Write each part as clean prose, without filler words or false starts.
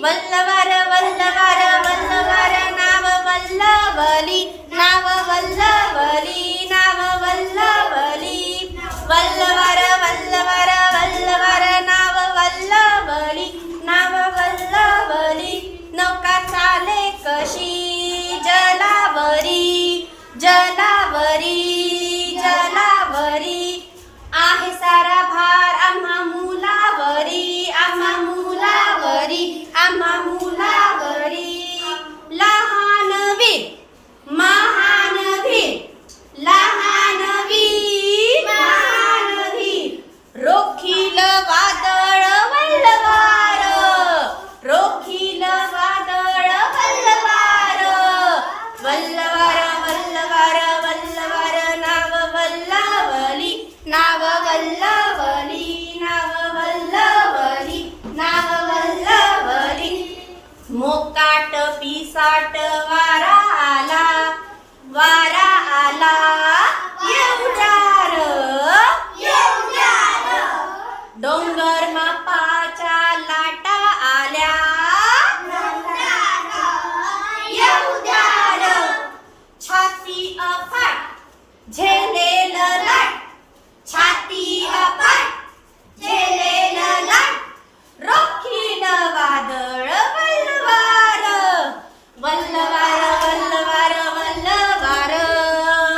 वल्लवार वल्लवार वल्लवार नाव वल्लवली नाव वल्लवली नाव वल्लवली वल्लवार वल्लवार वल्लवार नाव वल्लवली नाव वल्लवली नौका चाले कशी जलावरी जलावरी जलावरी आहे सारा भार आम्हा मुलावरी आम्हा मुलावरी आम्हा मुलावरी लहान वीर महान वीर लहान वीर महान वीर रोखील वादळ वल्लवार रोखील वादळ वल्लवार वल्लवार वल्लवार वल्लवार नाव वल्लवली नाव वल्लवली नाव वल्लवली नाव वल्लवली मोकाट पिसाट वारा आला येऊदार डोंगर मापाच्या लाटा आल्या येऊदार छाती अफाट झेलेलं लाट छाती अफाट झेलेलं लाट रोखील वादळ वल्लवार वल्लवार वल्लवार वल्लवार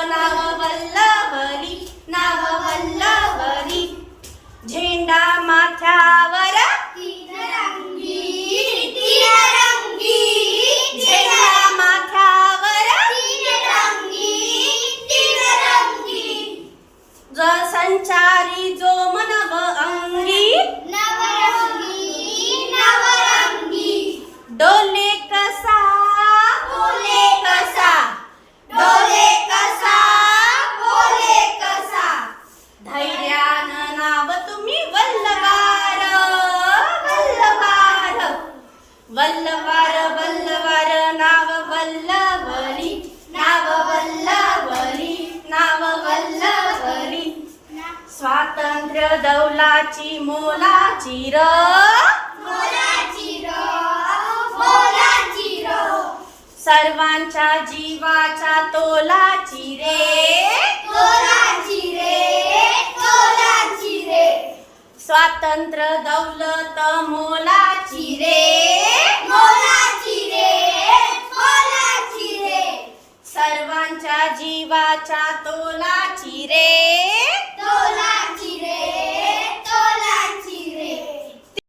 नाव वल्लवली नाव वल्लवली झेंडा माथ्यावर तिरंगी झेंडा माथ्यावर तिरंगी संचारी जो मनव अंगी नवरंगी डोले कसा बोले कसा डोले कसा बोले कसा धैर्यानं नाव तुम्ही वल्लवार वल्लवार वल्लवार वल्लवार नाव वल्लवली नाव वल्लवली नाव वल्लवली स्वातंत्र्य दौलाची मोलाची र सर्वांच्या जीवाच्या तोलाची रे स्वातंत्र्य दौलत मोला